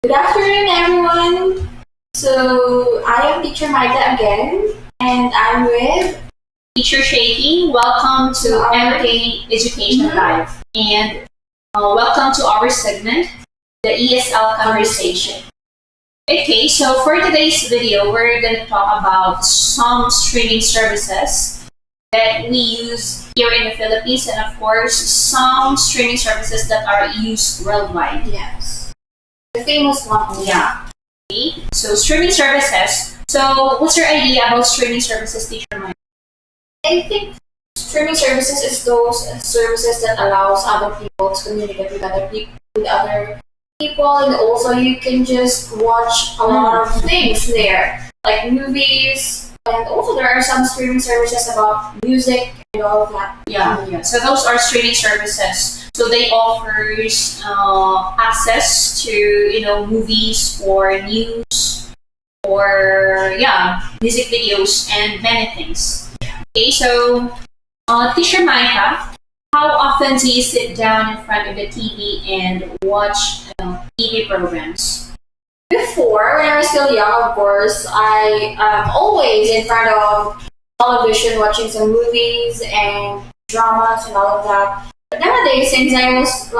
Good afternoon, everyone. So I am Teacher Maida again, and I'm with Teacher Shaky. Welcome to MK Education Live, and welcome to our segment, the ESL Conversation. Okay, so for today's video, we're going to talk about some streaming services that we use here in the Philippines, and of course, some streaming services that are used worldwide. Yes, the famous one. Yeah. Okay. So streaming services. So what's your idea about streaming services, Teacher Mike? I think streaming services is those services that allows other people to communicate with other people, and also you can just watch a lot of things there, like movies, and also there are some streaming services about music and all of that. Yeah. So those are streaming services. So they offers access to movies or news or music videos and many things. Okay, so Teacher Micah, how often do you sit down in front of the TV and watch TV programs? Before, when I was still young, of course, I am always in front of television watching some movies and dramas and all of that. But nowadays, since I was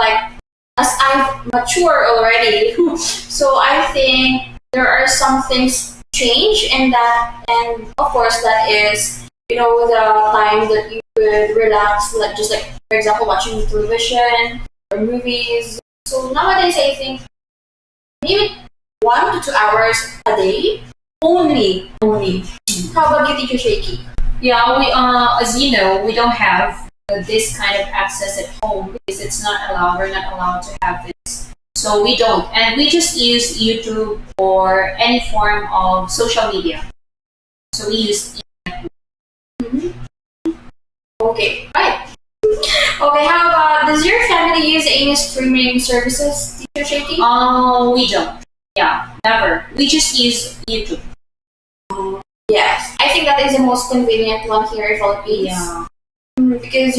as I've matured already, so I think there are some things change in that, and of course, that is the time that you could relax, like for example, watching television or movies. So nowadays, I think maybe 1 to 2 hours a day only. How about you, Teacher Shaky? Yeah, we as you know, we don't have this kind of access at home because it's not allowed. We're not allowed to have this, so we don't, and we just use YouTube or any form of social media. So we use. Okay, right. Okay, how about, does your family use any streaming services, Teacher Shaky? We don't. Yeah, never. We just use YouTube. Yes, I think that is the most convenient one here in Philippines. Yeah. Because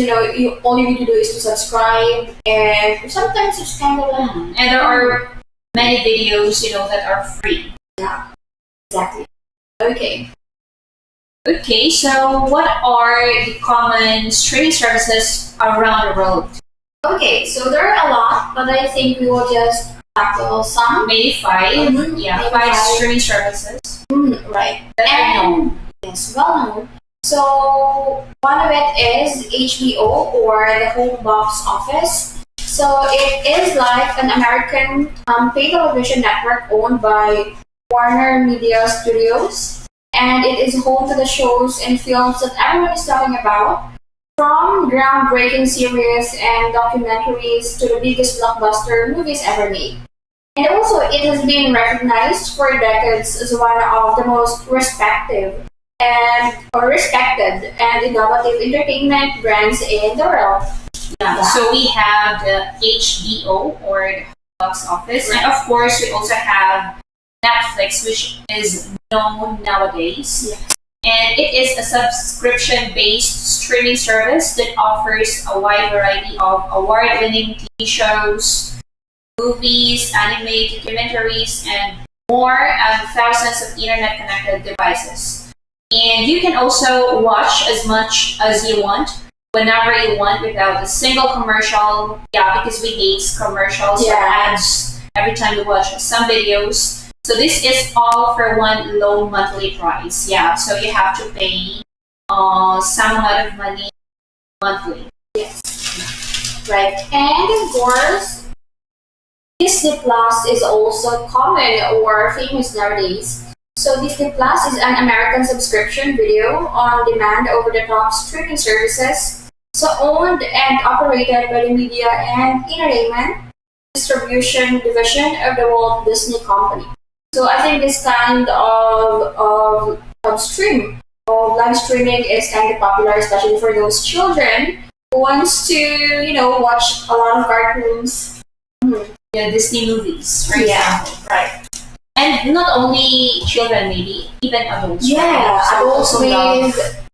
all you need to do is to subscribe, and sometimes it's kind of like. And there are many videos that are free. Yeah, exactly. Okay. Okay, so what are the common streaming services around the world? Okay, so there are a lot, but I think we will just tackle some. Maybe 5. Maybe 5 streaming services. Right. That are known. Yes, well known. So one of it is HBO, or the home box office. So it is like an American pay television network owned by Warner Media Studios. And it is home to the shows and films that everyone is talking about, from groundbreaking series and documentaries to the biggest blockbuster movies ever made. And also, it has been recognized for decades as one of the most respected and innovative entertainment brands in the world. Yeah. So we have the HBO, or the box office, and of course we also have Netflix, which is known nowadays. Yes. And it is a subscription-based streaming service that offers a wide variety of award-winning TV shows, movies, anime, documentaries, and more, and thousands of internet-connected devices. And you can also watch as much as you want, whenever you want, without a single commercial. Yeah, because we hate commercials or ads every time we watch some videos. So this is all for one low monthly price. Yeah, so you have to pay some amount of money monthly. Yes. Right. And of course, Disney Plus is also common or famous nowadays. So Disney Plus is an American subscription video on demand over-the-top streaming services. So owned and operated by the Media and Entertainment Distribution Division of the Walt Disney Company. So I think this kind of live streaming is kind of popular, especially for those children who wants to watch a lot of cartoons. Yeah, Disney movies, for example. Right. And not only children, maybe even adults. Yeah, right? adults also with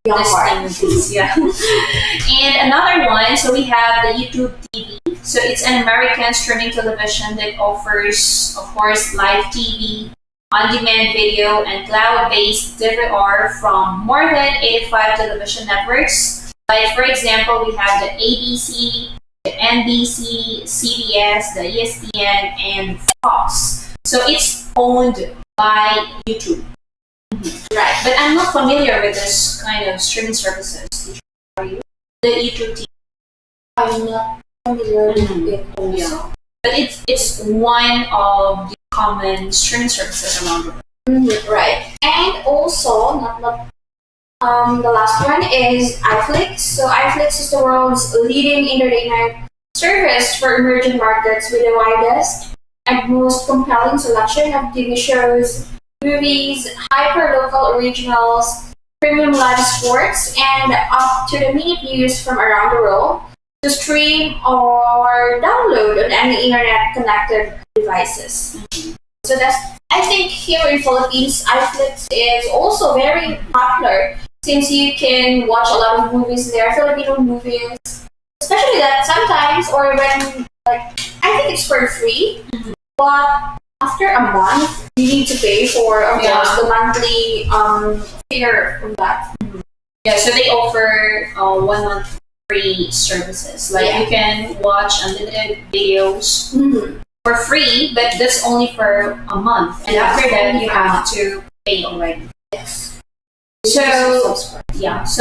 young Disney movies. Yeah. And another one, so we have the YouTube TV. So it's an American streaming television that offers, of course, live TV, on-demand video, and cloud-based DVR from more than 85 television networks. Like, for example, we have the ABC, the NBC, CBS, the ESPN, and Fox. So it's owned by YouTube. Right, but I'm not familiar with this kind of streaming services. Are you? The YouTube TV. I'm not familiar with it also. Yeah. But it's one of the common streaming services around the world. Right. And also, the last one is iFlix. So iFlix is the world's leading entertainment service for emerging markets with the widest and most compelling selection of TV shows, movies, hyper-local originals, premium live sports, and up-to-the-minute news from around the world to stream or download on any internet-connected devices. So I think here in Philippines, iFlix is also very popular since you can watch a lot of movies there, Filipino movies, especially that sometimes or when, like, I think it's for free, but after a month, you need to pay for, of course, the monthly figure of that. Yeah, so they offer 1 month free services. Like you can watch unlimited videos for free, but that's only for a month. And after that, you have to pay already. Yes. So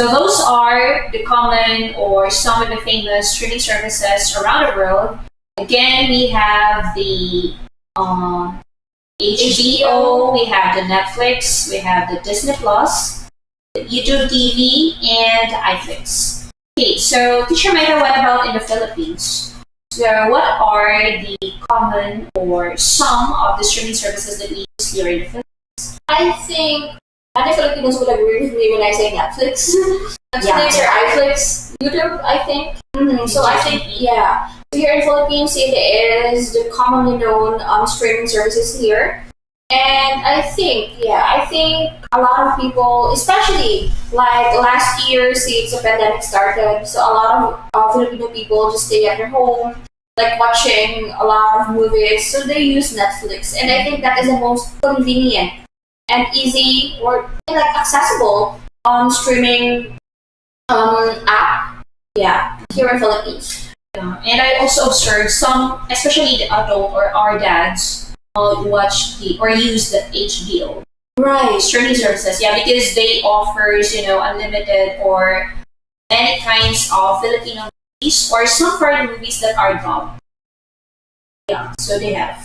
those are the common or some of the famous streaming services around the world. Again, we have the HBO, we have the Netflix, we have the Disney Plus, the YouTube TV, and iFlix. Okay, so Teacher Maida, what about in the Philippines? So what are the common or some of the streaming services that we use here in the Philippines? I think other Filipinos would agree with me when I say Netflix. Netflix or iFlix, YouTube, I think. So I think, So here in Philippines, it is the commonly known streaming services here. And I think a lot of people, especially like last year since the pandemic started, so a lot of Filipino people just stay at their home, like watching a lot of movies. So they use Netflix. And I think that is the most convenient and easy or like accessible streaming app. Yeah, here in Philippines. Yeah. And I also observed some, especially the adult or our dads, watch or use the HBO streaming services. Yeah, because they offers unlimited or many kinds of Filipino movies or some foreign movies that are dubbed. Yeah, so they have.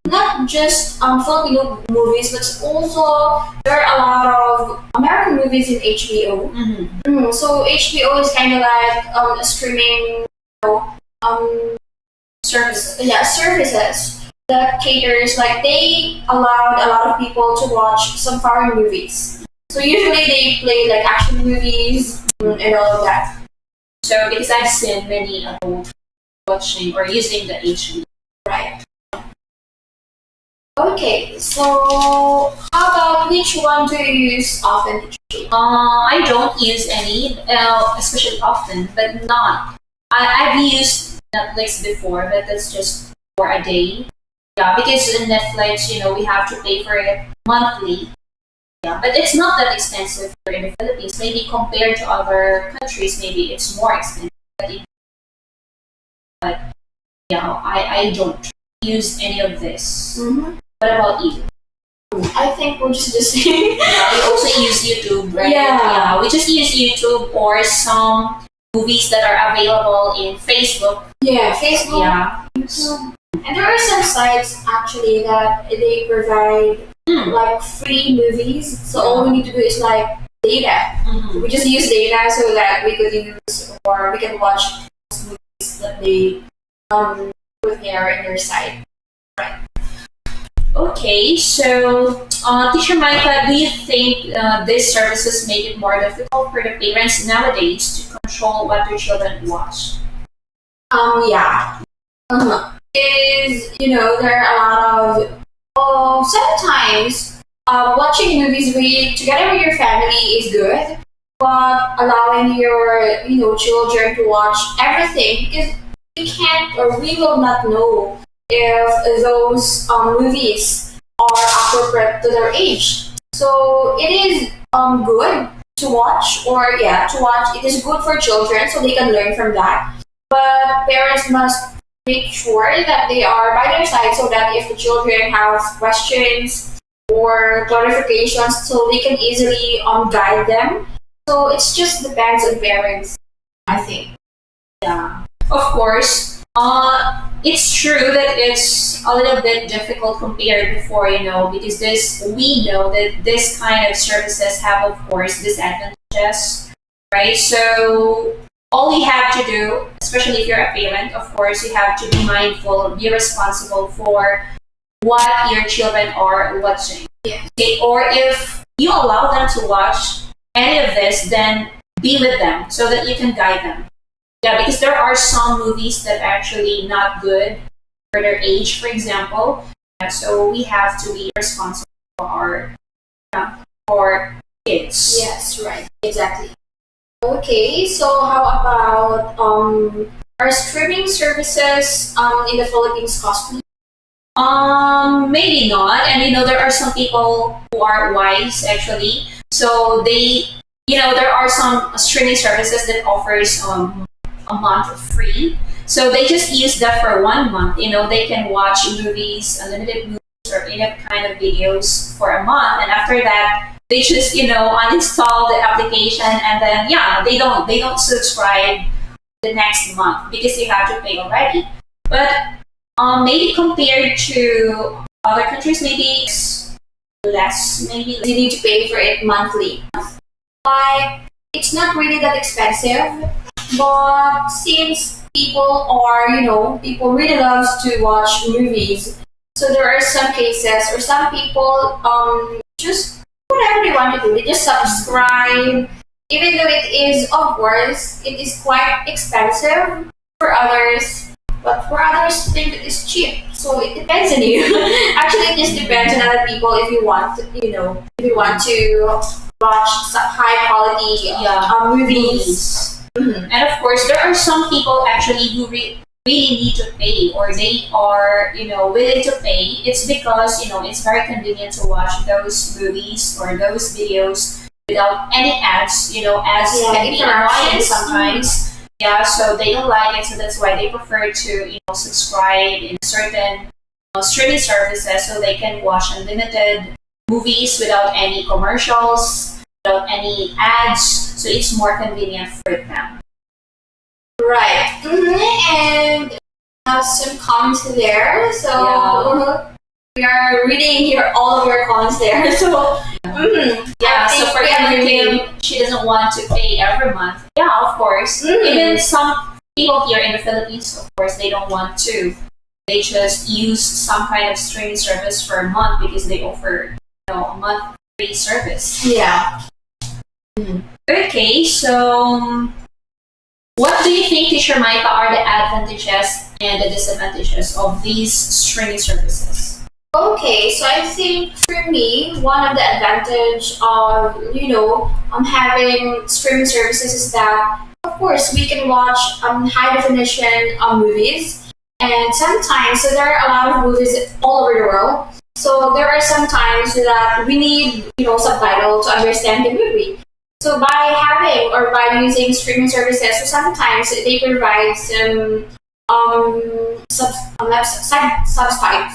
Not just Filipino movies, but also there are a lot of American movies in HBO. So HBO is kind of like a streaming services that caters, like they allowed a lot of people to watch some foreign movies. So usually they play like action movies and all of that. So because I've seen many adults watching or using the HBO. Right. Okay, so how about which one do you use often? I don't use any, especially often, but not. I've used Netflix before, but that's just for a day. Yeah, because in Netflix, we have to pay for it monthly. Yeah, but it's not that expensive here in the Philippines. Maybe compared to other countries, maybe it's more expensive. But I don't use any of this. What about you? I think we're just the same. Yeah, we also use YouTube, right? Yeah. We just use YouTube or some movies that are available in Facebook. Yeah, Facebook. Yeah. YouTube. And there are some sites actually that they provide like free movies. So all we need to do is like data. We just use data so that we could use or we can watch movies that they put there in their site. Right. Okay, so Teacher Micah, do you think these services make it more difficult for the parents nowadays to control what their children watch? Yeah. Is there are a lot of sometimes watching movies together with your family is good, but allowing your children to watch everything because we can't or we will not know if those movies are appropriate to their age. So it is good to watch, or yeah, to watch. It is good for children so they can learn from that. But parents must make sure that they are by their side so that if the children have questions or clarifications, so they can easily guide them. So it's just depends on parents, I think. Yeah, of course. It's true that it's a little bit difficult compared before, because we know that this kind of services have, of course, disadvantages, right? So all you have to do, especially if you're a parent, of course, you have to be mindful, be responsible for what your children are watching. Yeah. Okay? Or if you allow them to watch any of this, then be with them so that you can guide them. Yeah, because there are some movies that are actually not good for their age, for example. So we have to be responsible for kids. Yes, right. Exactly. Okay, so how about are streaming services in the Philippines costly? Maybe not. And there are some people who are wise actually. So there are some streaming services that offers a month free. So they just use that for 1 month. They can watch movies, unlimited movies, or any kind of videos for a month, and after that, they just uninstall the application, and then they don't subscribe the next month because you have to pay already. But maybe compared to other countries, maybe it's less. Maybe You need to pay for it monthly. Like, it's not really that expensive, but since people really loves to watch movies, so there are some cases or some people just whatever they want to do, they just subscribe, even though it is, of course, it is quite expensive for others, but for others think it is cheap. So it depends on you. Actually, it just depends on other people if you want to watch some high quality movies. Mm-hmm. And of course, there are some people actually who really need to pay, or they are, willing to pay. It's because, it's very convenient to watch those movies or those videos without any ads, ads can be annoying sometimes. Yeah, so they don't like it, so that's why they prefer to, subscribe in certain streaming services so they can watch unlimited movies without any commercials, without any ads. So it's more convenient for them. Right. And have some comments there. So we are reading here all of your comments there. So So for Kim, she doesn't want to pay every month. Yeah, of course. Even some people here in the Philippines, of course, they don't want to. They just use some kind of streaming service for a month because they offer, a month free service. Yeah. Okay, so what do you think, Teacher Micah, are the advantages and the disadvantages of these streaming services? Okay, so I think for me, one of the advantage of having streaming services is that, of course, we can watch high definition movies, and sometimes so there are a lot of movies all over the world. So there are some times that we need subtitle to understand the movie. So by having or by using streaming services, so sometimes they provide some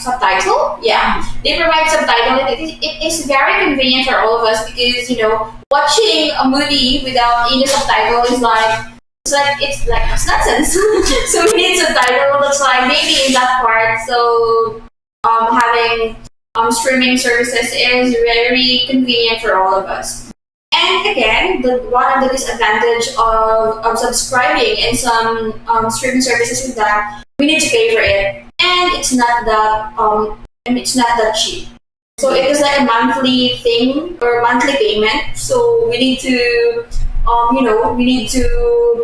subtitle. Yeah, they provide subtitle. It is very convenient for all of us because watching a movie without any subtitle is like it's nonsense. So we need subtitle. That's like maybe in that part. So having streaming services is very convenient for all of us. And again, one of the disadvantage of subscribing in some streaming services is that we need to pay for it, and it's not that cheap. So it is like a monthly thing or monthly payment. So we need to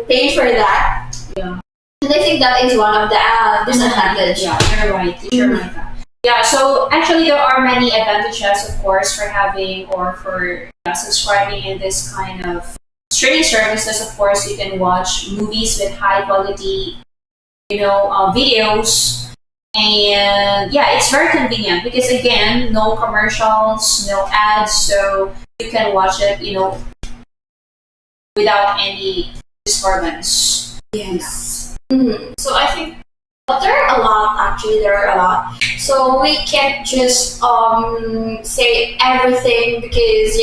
pay for that. Yeah. And I think that is one of the disadvantage. Yeah, you're right. Teacher Micah. Yeah, so actually there are many advantages, of course, for having or for subscribing in this kind of streaming services. Of course, you can watch movies with high quality videos. And yeah, it's very convenient because again, no commercials, no ads, so you can watch it, without any disturbance. Yes. So I think, but there are a lot. Actually, there are a lot. So we can't just say everything because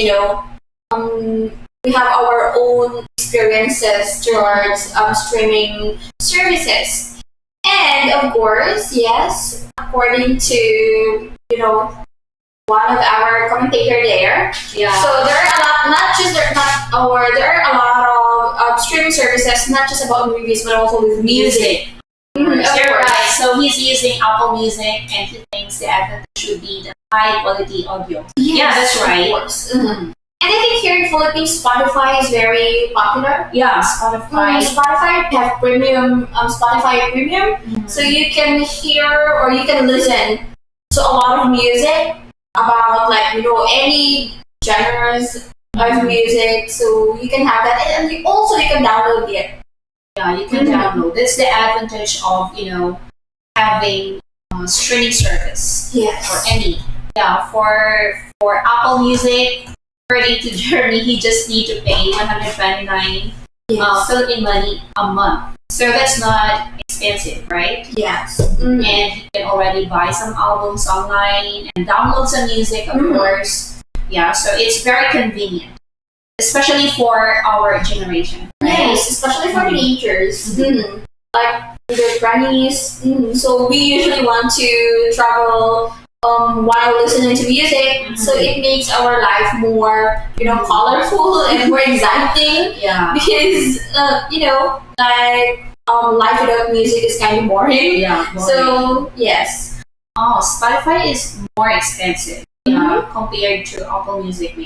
we have our own experiences towards streaming services, and of course, yes, according to one of our commentator there. Yeah. So there are a lot, not just there are a lot of streaming services, not just about movies, but also with music. You're right. So he's using Apple Music, and he thinks the advantage should be the high quality audio. Yes, yeah, that's right. Of course. And I think here in Philippines, Spotify is very popular. Yeah, Spotify. Spotify have premium, Spotify Premium, so you can hear or you can listen to a lot of music about any genres of music. So you can have that, and you can download it. Yeah, you can download. That's the advantage of having streaming service. Yes. Or any. Yeah, for Apple Music, according to Jeremy, he just need to pay 129 Philippine money a month. So that's not expensive, right? Yes. And he can already buy some albums online and download some music, of course. Yeah, so it's very convenient, especially for our generation. Right? Yes, especially for teenagers. Like the grannies. So we usually want to travel while listening to music, so it makes our life more colorful and more exciting. Yeah. Because life without music is kind of boring. Yeah. Boring. So yes. Oh, Spotify is more expensive compared to Apple Music.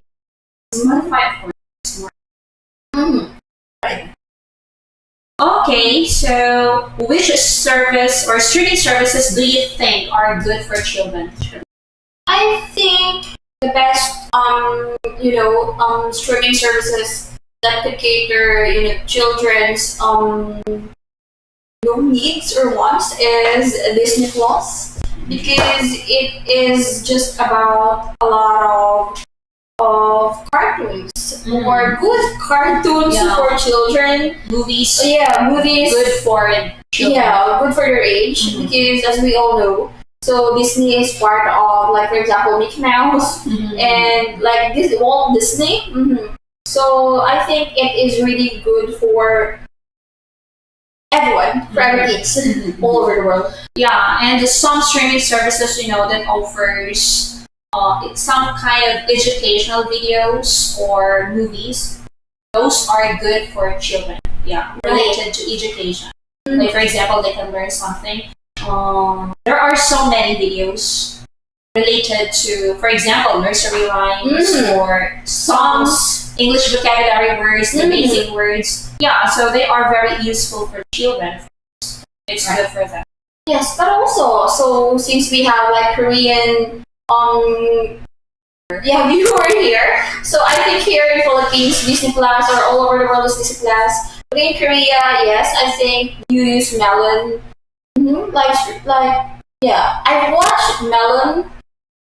Spotify, of course, is more. Right. Okay, so which service or streaming services do you think are good for children? I think the best streaming services that could cater children's needs or wants is Disney Plus, because it is just about a lot of cartoons or good cartoons for children. Movies. Movies. Good for children. Yeah, good for their age, because as we all know, so Disney is part of, like, for example, Mickey Mouse and like this Walt Disney. So I think it is really good for everyone, for every kids all over the world. Yeah, and some streaming services, that offers some kind of educational videos or movies. Those are good for children. Yeah, related to education. Like, for example, they can learn something. There are so many videos related to, for example, nursery rhymes or songs, English vocabulary words, the basic words. Yeah, so they are very useful for children. It's good for them. Yes, but also, so since we have like Korean viewer here, so I think here in Philippines, Disney Plus, or all over the world is Disney Plus. But in Korea, yes, I think you use Melon. I've watched Melon.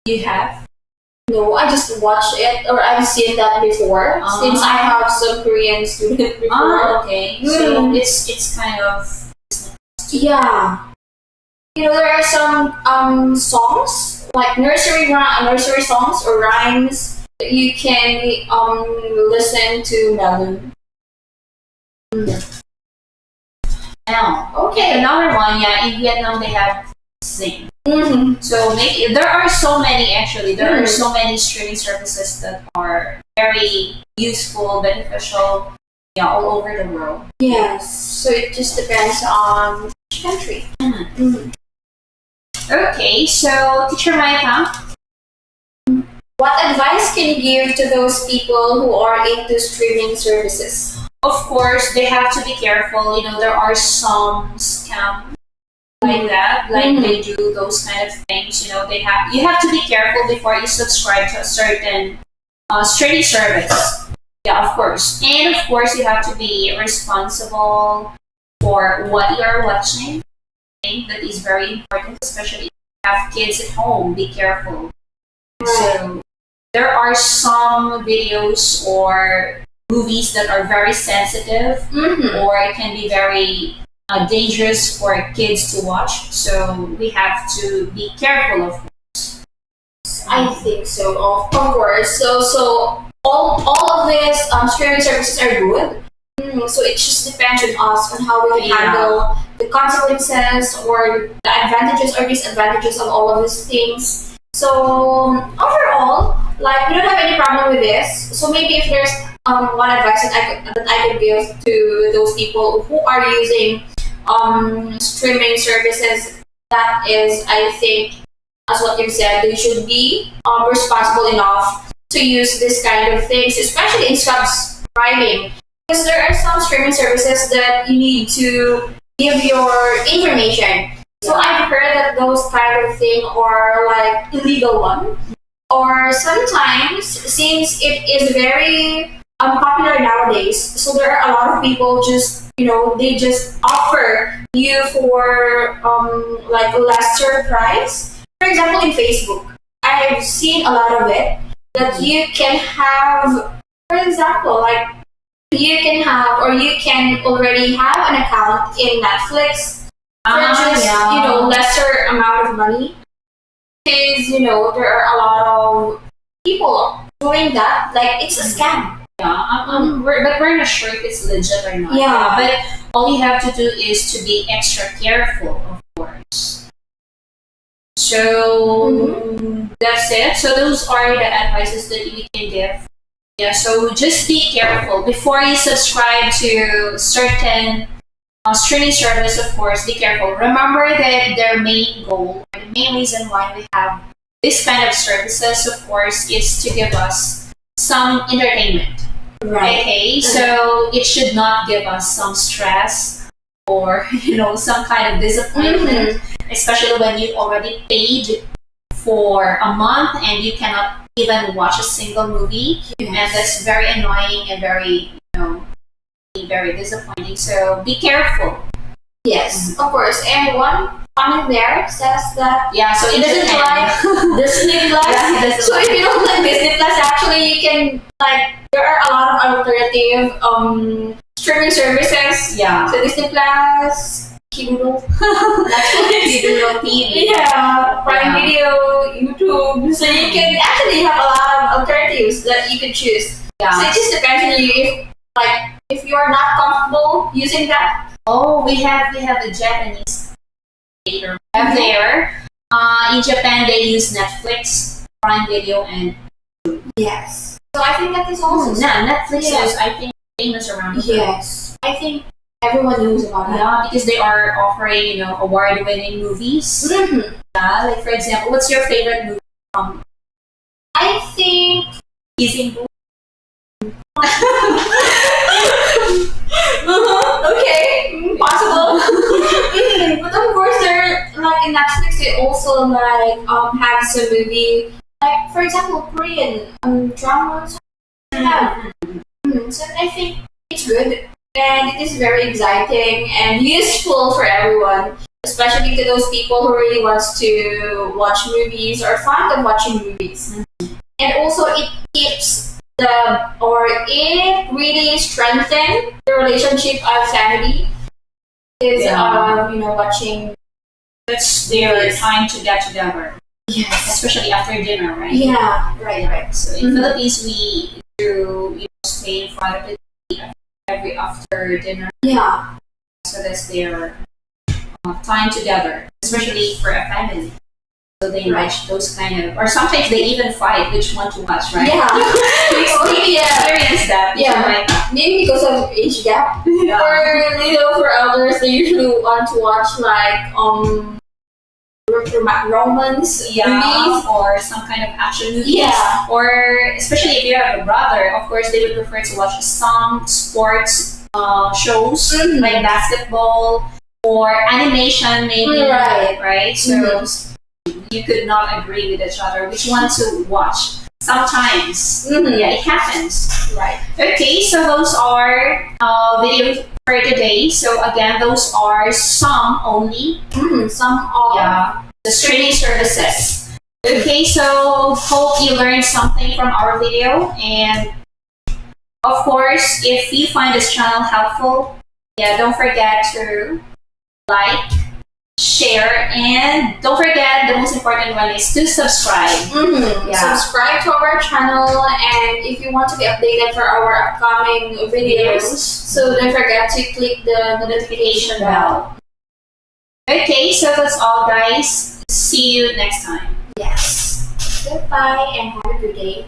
You have? No, I just watched it, or I've seen that before, since I have some Korean student before. Okay. So it's kind of... Yeah. There are some songs, like nursery songs or rhymes that you can listen to Melon. Now, okay. Another one, in Vietnam they have Sing. So there are so many, actually. There are so many streaming services that are very useful, beneficial, all over the world. Yes. So it just depends on which country. Okay, so Teacher Maya, what advice can you give to those people who are into streaming services? Of course, they have to be careful. There are some scams like that, like they do those kind of things. You have to be careful before you subscribe to a certain streaming service. Yeah, of course. And of course, you have to be responsible for what you are watching. thing that is very important, especially if you have kids at home. Be careful. Right. So there are some videos or movies that are very sensitive, or it can be very dangerous for kids to watch. So we have to be careful of. I think so, of course. So all of these streaming services are good. So it just depends on us on how we can handle the consequences or the advantages or disadvantages of all of these things. So overall, like we don't have any problem with this. So maybe if there's one advice that I could give to those people who are using streaming services, that is, I think, as what you've said, they should be responsible enough to use this kind of things, especially in subscribing. Because there are some streaming services that you need to give your information. So I've heard that those kind of thing are like illegal one. Or sometimes, since it is very popular nowadays, so there are a lot of people just, they just offer you for like a lesser price. For example, in Facebook, I've seen a lot of it that you can have, for example, like you can have or you can already have an account in Netflix for just lesser amount of money. Because there are a lot of people doing that. Like it's a scam. Yeah, but we're not sure if it's legit or not. Yeah. But all you have to do is to be extra careful, of course. So that's it. So those are the advices that we can give. Yeah, so just be careful before you subscribe to certain streaming service. Of course, be careful. Remember that their main goal, or the main reason why we have this kind of services, of course, is to give us some entertainment. Right. Okay, so it should not give us some stress or some kind of disappointment, especially when you already paid for a month and you cannot even watch a single movie, and that's very annoying and very very disappointing. So be careful. Yes, of course. And one comment there says that So it doesn't like Disney Plus. So if you don't like Disney Plus, actually you can there are a lot of alternative streaming services. Yeah. So Disney Plus, Kidoodle, Kidoodle TV. Yeah, Prime Video, YouTube. So you can actually have a lot of alternatives that you can choose. Yeah. So it just depends on you if you are not comfortable using that. Oh, we have the Japanese theater there. In Japan, they use Netflix, Prime Video, and yes. So I think that is also Netflix is, I think, famous around the world. Yes, I think everyone knows about it. Yeah, because they are offering award-winning movies. Yeah, like for example, what's your favorite movie from? I think Kissing Booth. Okay, possible. But of course, they're in Netflix. They also have some movie, for example, Korean dramas. Yeah. So I think it's good and it is very exciting and useful for everyone, especially to those people who really wants to watch movies or fond of watching movies. And also, it keeps it really strengthens the relationship of family. Is watching. It's their time to get together. Yes, especially after dinner, right? Yeah, right. So in Philippines, we do stay in front of the TV every after dinner. Yeah. So that's their time together, especially for a family. So they watch those kind of, or sometimes they even fight which one to watch, right? Yeah. Maybe experience that. Yeah. Maybe because of age gap. Yeah. Or for elders, they usually want to watch romance movies or some kind of action movies. Yeah. Or especially if you have a brother, of course they would prefer to watch some sports shows like basketball or animation, maybe. Right. So you could not agree with each other which one to watch. Sometimes, it happens. Right. Okay, so those are videos for today. So again, those are some only. Some of Yeah, the streaming services. Okay, so hope you learned something from our video, and of course, if you find this channel helpful, yeah, don't forget to like, share, and don't forget the most important one is to subscribe. Yeah. Subscribe to our channel, and if you want to be updated for our upcoming videos, so don't forget to click the notification bell. Okay, so that's all, guys. See you next time. Yes. Goodbye and have a good day.